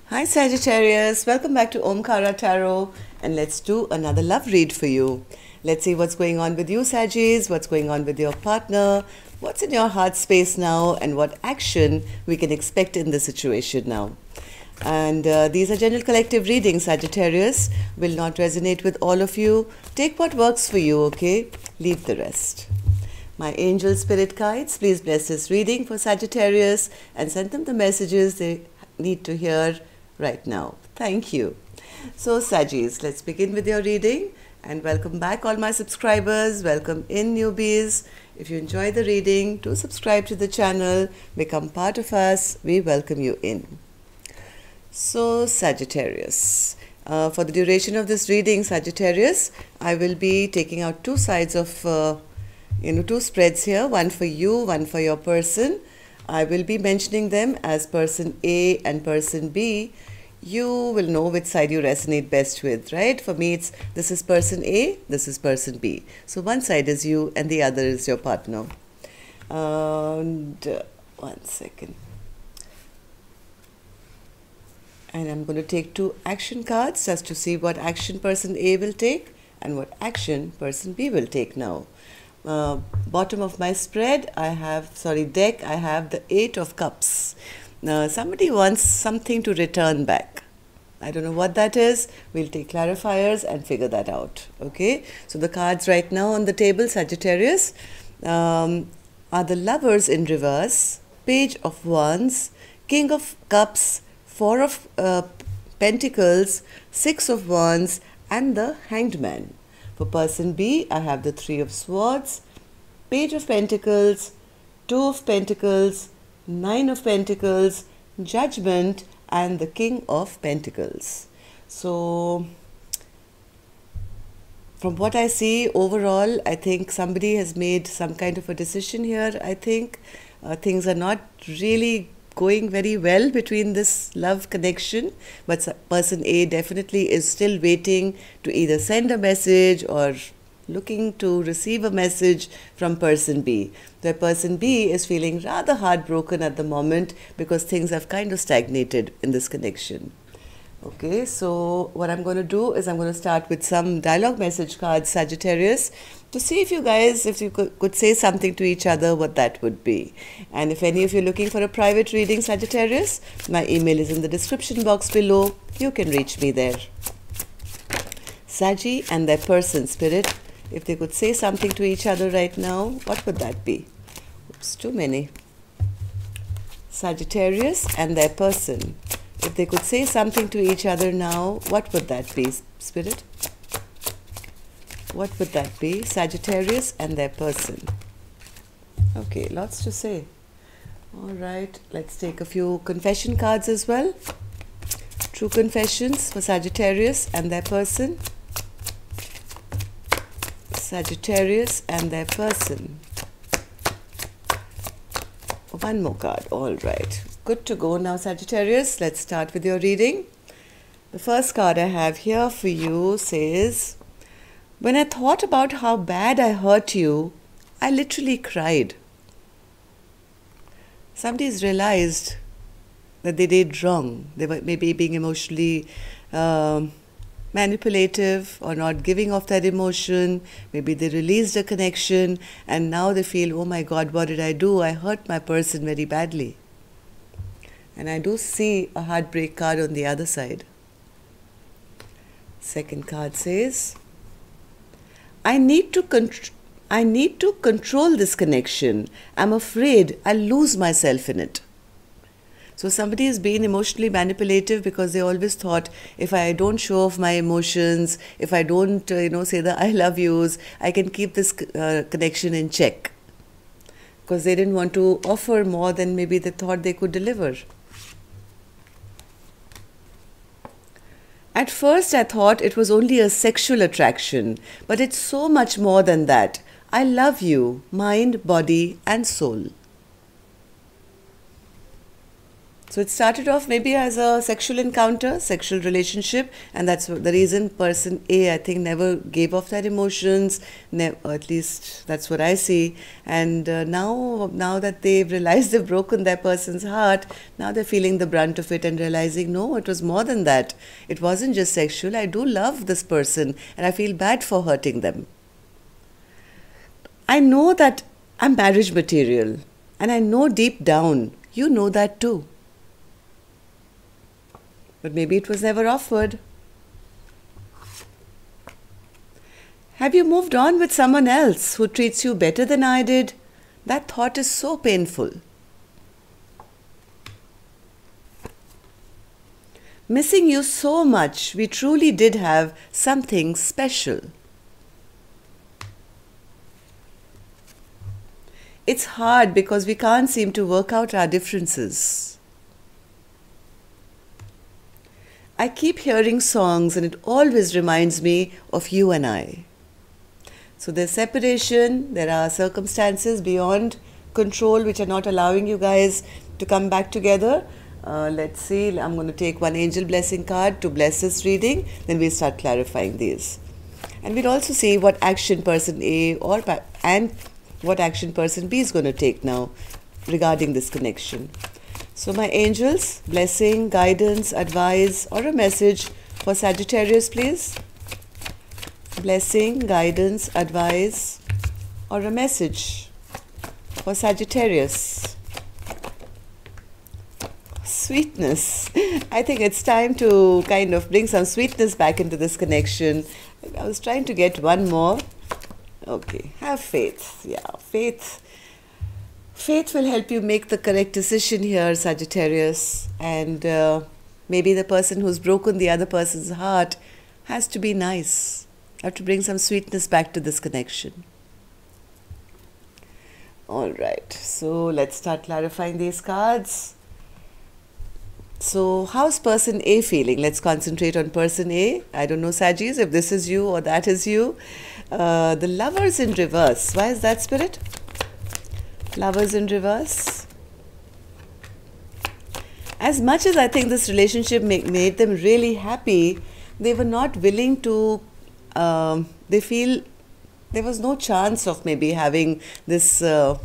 Hi Sagittarius, welcome back to Omkara Tarot, and let's do another love read for you. Let's see what's going on with you, Sagittarius, what's going on with your partner, what's in your heart space now, and what action we can expect in the situation now. And these are general collective readings, Sagittarius, will not resonate with all of you. Take what works for you, okay? Leave the rest. My angel spirit guides, please bless this reading for Sagittarius and send them the messages they need to hear right now. Thank you. So Sagittarius, let's begin with your reading, and welcome back all my subscribers. Welcome in newbies. If you enjoy the reading, do subscribe to the channel, become part of us. We welcome you in. So Sagittarius, for the duration of this reading, Sagittarius, I will be taking out two sides of two spreads here, one for you, one for your person. I will be mentioning them as person A and person B. You will know which side you resonate best with, right? For me, this is person A, this is person B. So one side is you and the other is your partner. And one second. And I'm going to take two action cards just to see what action person A will take and what action person B will take now. Bottom of my spread, I have the 8 of Cups. Somebody wants something to return back. I don't know what that is. We'll take clarifiers and figure that out. Okay. So the cards right now on the table, Sagittarius, are the Lovers in reverse, Page of Wands, King of Cups, 4 of Pentacles, 6 of Wands, and the Hanged Man. For person B, I have the 3 of Swords, Page of Pentacles, 2 of Pentacles, 9 of Pentacles, Judgment, and the King of Pentacles. So, from what I see overall, I think somebody has made some kind of a decision here. I think things are not really going very well between this love connection, but person A definitely is still waiting to either send a message or looking to receive a message from person B. The person B is feeling rather heartbroken at the moment because things have kind of stagnated in this connection. Okay, so what I'm going to do is I'm going to start with some dialogue message cards, Sagittarius, to see if you guys, if you could say something to each other, what that would be. And if any of you are looking for a private reading, Sagittarius, my email is in the description box below. You can reach me there. Saggy and their person, spirit, if they could say something to each other right now, what would that be? Oops, too many. Sagittarius and their person. If they could say something to each other now, what would that be, Spirit? What would that be? Sagittarius and their person. Okay, lots to say. All right, let's take a few confession cards as well. True confessions for Sagittarius and their person. Sagittarius and their person. One more card. All right. Good to go now, Sagittarius. Let's start with your reading. The first card I have here for you says, when I thought about how bad I hurt you, I literally cried. Somebody's realized that they did wrong. They were maybe being emotionally manipulative or not giving off that emotion. Maybe they released a connection and now they feel, oh my God, what did I do? I hurt my person very badly. And I do see a heartbreak card on the other side. Second card says, I need to control this connection. I'm afraid I'll lose myself in it. So somebody has been emotionally manipulative because they always thought, if I don't show off my emotions, if I don't, say the I love yous, I can keep this connection in check. Because they didn't want to offer more than maybe they thought they could deliver. At first I thought it was only a sexual attraction, but it's so much more than that. I love you, mind, body, and soul. So it started off maybe as a sexual encounter, sexual relationship, and that's the reason person A, I think, never gave off their emotions. Or at least that's what I see. And now that they've realized they've broken their person's heart, now they're feeling the brunt of it and realizing, no, it was more than that. It wasn't just sexual. I do love this person, and I feel bad for hurting them. I know that I'm marriage material, and I know deep down you know that too. But maybe it was never offered. Have you moved on with someone else who treats you better than I did? That thought is so painful. Missing you so much, we truly did have something special. It's hard because we can't seem to work out our differences. I keep hearing songs and it always reminds me of you and I. So there's separation, there are circumstances beyond control which are not allowing you guys to come back together. Let's see, I'm going to take one angel blessing card to bless this reading, then we'll start clarifying these. And we'll also see what action person A and what action person B is going to take now regarding this connection. So my angels, blessing, guidance, advice, or a message for Sagittarius, please. Blessing, guidance, advice, or a message for Sagittarius. Sweetness. I think it's time to kind of bring some sweetness back into this connection. I was trying to get one more. Okay, have faith. Yeah, faith. Faith will help you make the correct decision here, Sagittarius. And maybe the person who's broken the other person's heart has to be nice. Have to bring some sweetness back to this connection. All right, so let's start clarifying these cards. So how's person A feeling? Let's concentrate on person A. I don't know, Saggis, if this is you or that is you. The Lovers in reverse. Why is that, Spirit? Lovers in reverse. As much as I think this relationship made them really happy, they were not willing to, they feel there was no chance of maybe having this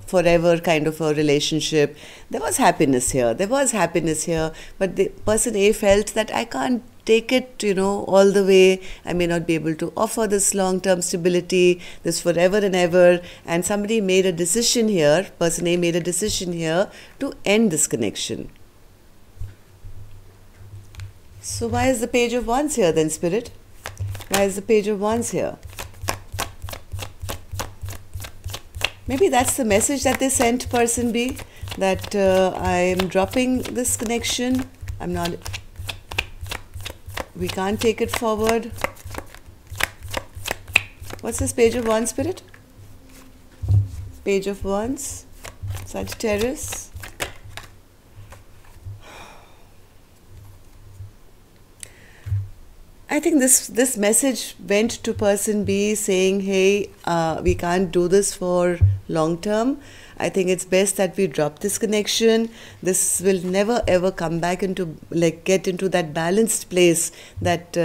forever kind of a relationship. There was happiness here. But the person A felt that I can't take it, all the way. I may not be able to offer this long-term stability, this forever and ever. And somebody made a decision here, person A made a decision here to end this connection. So why is the Page of Wands here then, Spirit? Why is the Page of Wands here? Maybe that's the message that they sent person B, that I am dropping this connection. We can't take it forward. What's this Page of Wands, Spirit? Page of Wands, Sagittarius. I think this message went to person B saying, hey, we can't do this for long term. I think it's best that we drop this connection. This will never ever come back into, get into that balanced place that,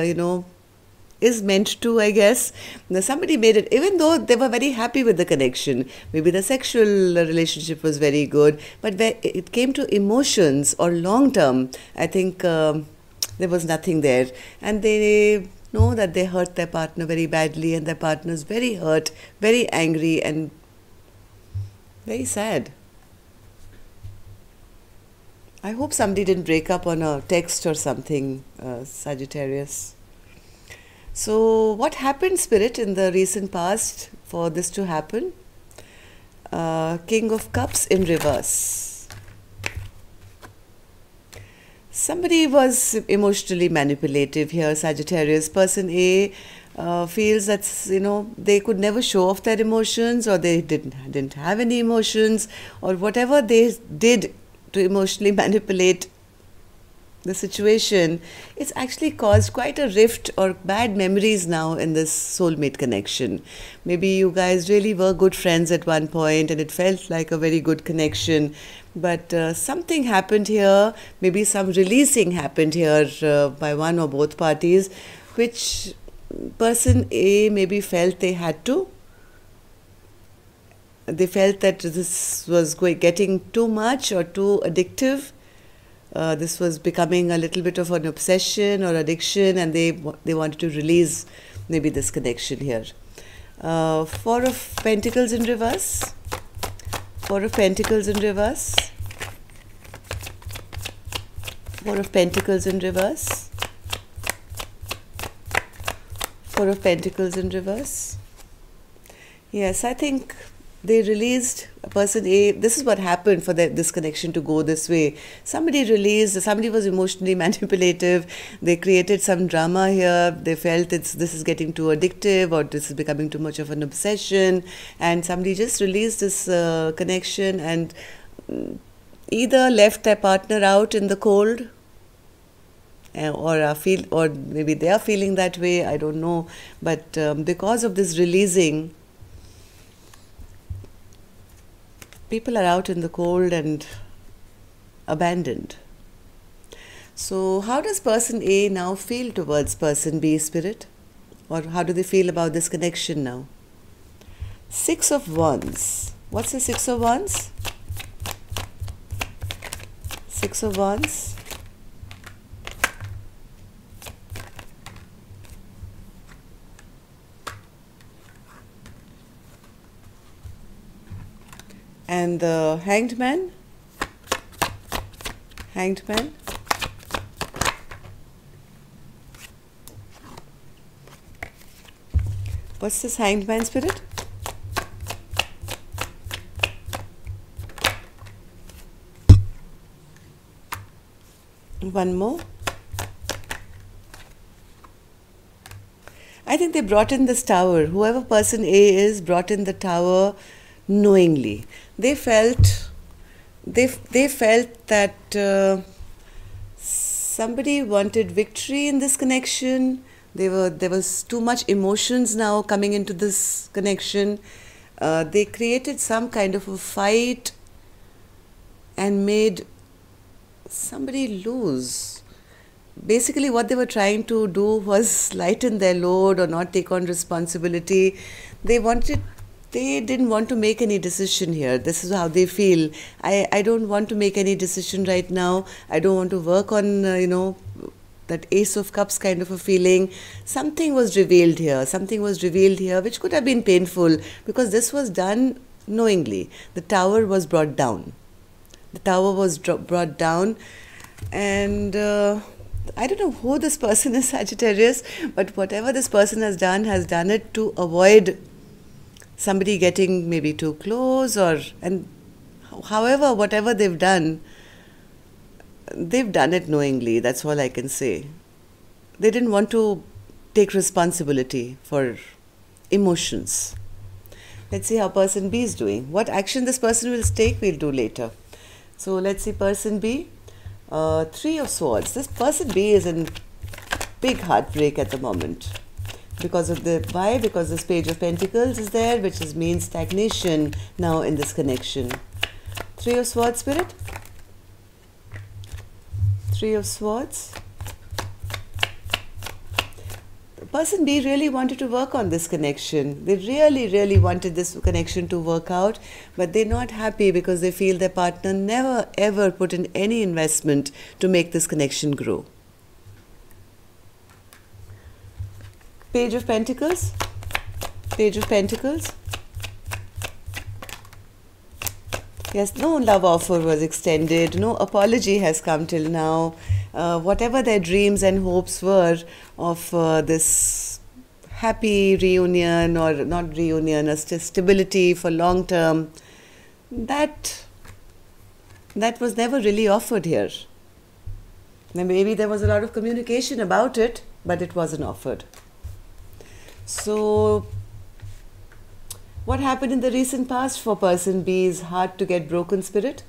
is meant to, I guess. Now, somebody made it, even though they were very happy with the connection. Maybe the sexual relationship was very good, but when it came to emotions or long term, I think there was nothing there. And they know that they hurt their partner very badly, and their partner is very hurt, very angry, and very sad. I hope somebody didn't break up on a text or something, Sagittarius. So what happened, Spirit, in the recent past for this to happen? King of Cups in reverse. Somebody was emotionally manipulative here, Sagittarius. Person A feels that, they could never show off their emotions, or they didn't have any emotions, or whatever they did to emotionally manipulate the situation, it's actually caused quite a rift or bad memories now in this soulmate connection. Maybe you guys really were good friends at one point and it felt like a very good connection, but something happened here, maybe some releasing happened here by one or both parties, which person A maybe felt they had to. They felt that this was getting too much or too addictive. This was becoming a little bit of an obsession or addiction, and they wanted to release maybe this connection here. Four of Pentacles in reverse. Four of Pentacles in reverse. Four of Pentacles in reverse. Four of Pentacles in reverse. Yes, I think they released person A. This is what happened for this connection to go this way. Somebody released, somebody was emotionally manipulative. They created some drama here. They felt this is getting too addictive, or this is becoming too much of an obsession. And somebody just released this connection and either left their partner out in the cold, or maybe they are feeling that way. I don't know. But because of this releasing, people are out in the cold and abandoned. So how does person A now feel towards person B, Spirit? Or how do they feel about this connection now? Six of Wands. What's the Six of Wands? Six of Wands. And the Hanged Man. Hanged Man. What's this Hanged Man, Spirit? One more. I think they brought in this tower. Whoever person A is brought in the tower knowingly. They felt that somebody wanted victory in this connection. There was too much emotions now coming into this connection. They created some kind of a fight and made somebody lose. Basically, what they were trying to do was lighten their load or not take on responsibility. They didn't want to make any decision here. This is how they feel. I don't want to make any decision right now. I don't want to work on, that Ace of Cups kind of a feeling. Something was revealed here. Something was revealed here which could have been painful because this was done knowingly. The tower was brought down. The tower was brought down, and I don't know who this person is, Sagittarius, but whatever this person has done it to avoid somebody getting maybe too close, and however, whatever they've done it knowingly. That's all I can say. They didn't want to take responsibility for emotions. Let's see how person B is doing. What action this person will take, we'll do later. So let's see person B. Three of Swords. This person B is in big heartbreak at the moment. Because of why? Because this Page of Pentacles is there, which means stagnation now in this connection. Three of Swords, Spirit. Three of Swords. Person B really wanted to work on this connection. They really, really wanted this connection to work out, but they're not happy because they feel their partner never ever put in any investment to make this connection grow. Page of Pentacles. Page of Pentacles. Yes, no love offer was extended. No apology has come till now. Whatever their dreams and hopes were of this happy reunion, or not reunion, a stability for long term, that was never really offered here. Maybe there was a lot of communication about it, but it wasn't offered. So what happened in the recent past for person B's heart to get broken, Spirit?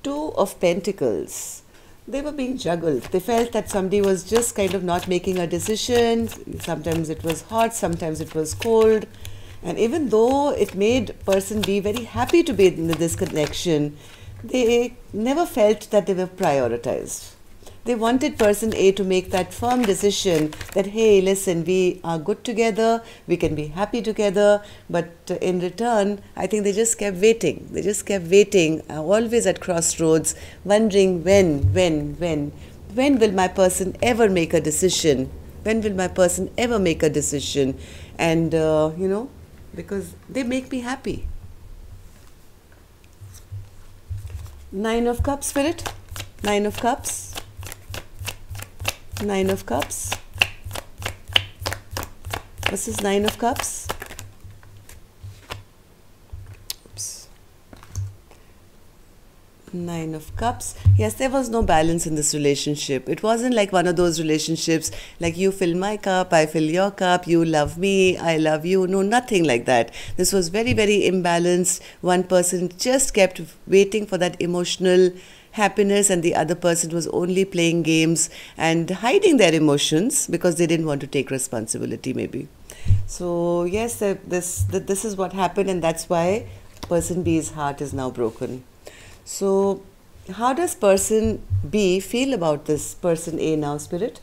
Two of Pentacles. They were being juggled. They felt that somebody was just kind of not making a decision. Sometimes it was hot, sometimes it was cold. And even though it made person B very happy to be in this connection, they never felt that they were prioritized. They wanted person A to make that firm decision that, hey, listen, we are good together, we can be happy together, but in return, I think they just kept waiting. They just kept waiting, always at crossroads, wondering when will my person ever make a decision? When will my person ever make a decision? And, because they make me happy. Nine of Cups, Spirit. Nine of Cups. Nine of Cups. What's this Nine of Cups? Oops. Nine of Cups. Yes, there was no balance in this relationship. It wasn't like one of those relationships like you fill my cup, I fill your cup, you love me, I love you. No, nothing like that. This was very, very imbalanced. One person just kept waiting for that emotional happiness, and the other person was only playing games and hiding their emotions because they didn't want to take responsibility, maybe. So yes, this is what happened, and that's why person B's heart is now broken. So how does person B feel about this person A now, Spirit?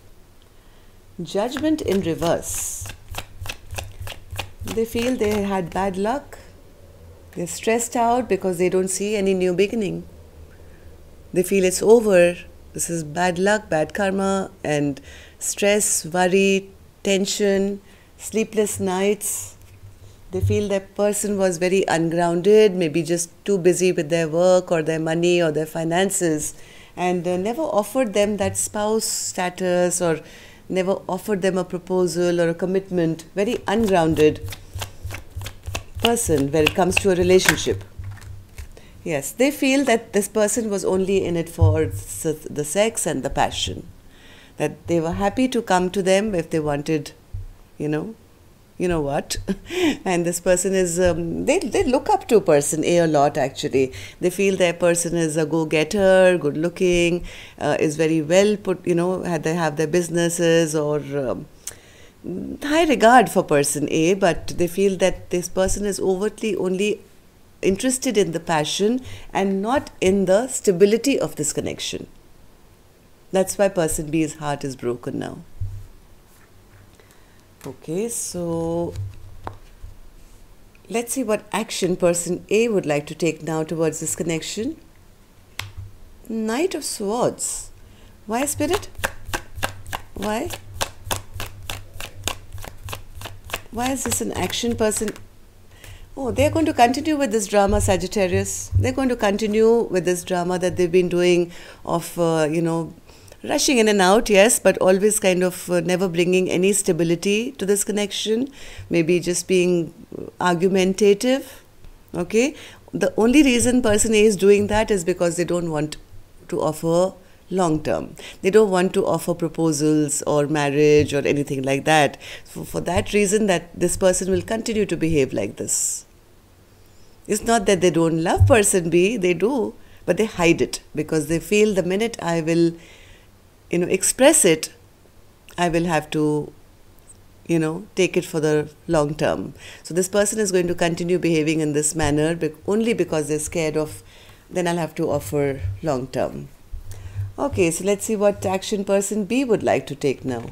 Judgment in reverse. They feel they had bad luck. They're stressed out because they don't see any new beginning. They feel it's over. This is bad luck, bad karma, and stress, worry, tension, sleepless nights. They feel that person was very ungrounded, maybe just too busy with their work or their money or their finances, and never offered them that spouse status or never offered them a proposal or a commitment. Very ungrounded person when it comes to a relationship. Yes, they feel that this person was only in it for the sex and the passion. That they were happy to come to them if they wanted, you know what. And this person is, they look up to person A a lot actually. They feel their person is a go-getter, good looking, is very well put, they have their businesses or high regard for person A, but they feel that this person is overtly only interested in the passion and not in the stability of this connection. That's why person B's heart is broken now. Okay, so let's see what action person A would like to take now towards this connection. Knight of Swords. Why, Spirit? Why? Why is this an action person? Oh, they're going to continue with this drama, Sagittarius. They're going to continue with this drama that they've been doing of, rushing in and out, yes, but always kind of never bringing any stability to this connection. Maybe just being argumentative, okay? The only reason person A is doing that is because they don't want to offer long term. They don't want to offer proposals or marriage or anything like that. So for that reason, that this person will continue to behave like this. It's not that they don't love person B, they do, but they hide it because they feel the minute I will, express it, I will have to, take it for the long term. So this person is going to continue behaving in this manner only because they're scared of, then I'll have to offer long term. Okay, so let's see what action person B would like to take now.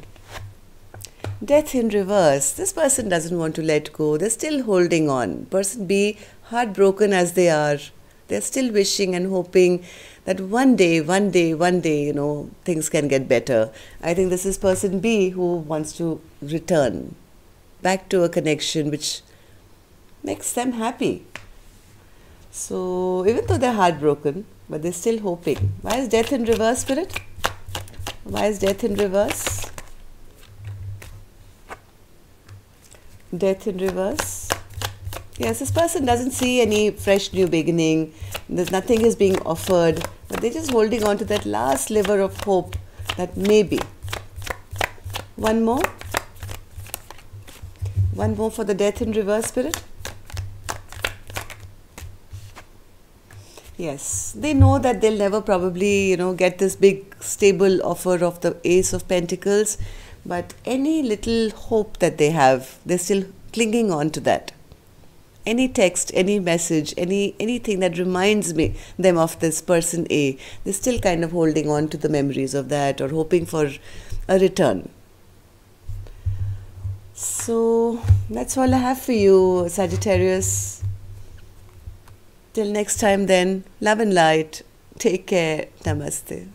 Death in reverse. This person doesn't want to let go. They're still holding on. Person B, heartbroken as they are, they're still wishing and hoping that one day, things can get better. I think this is person B who wants to return back to a connection which makes them happy. So even though they're heartbroken, but they're still hoping. Why is death in reverse, Spirit? Why is death in reverse? Death in reverse. Yes, this person doesn't see any fresh new beginning. There's nothing is being offered, but they're just holding on to that last sliver of hope that maybe. One more. One more for the death in reverse, Spirit. Yes, they know that they'll never probably, get this big stable offer of the Ace of Pentacles, but any little hope that they have, they're still clinging on to that. Any text, any message, anything that reminds them of this person A, they're still kind of holding on to the memories of that or hoping for a return. So that's all I have for you, Sagittarius. Till next time then, love and light. Take care. Namaste.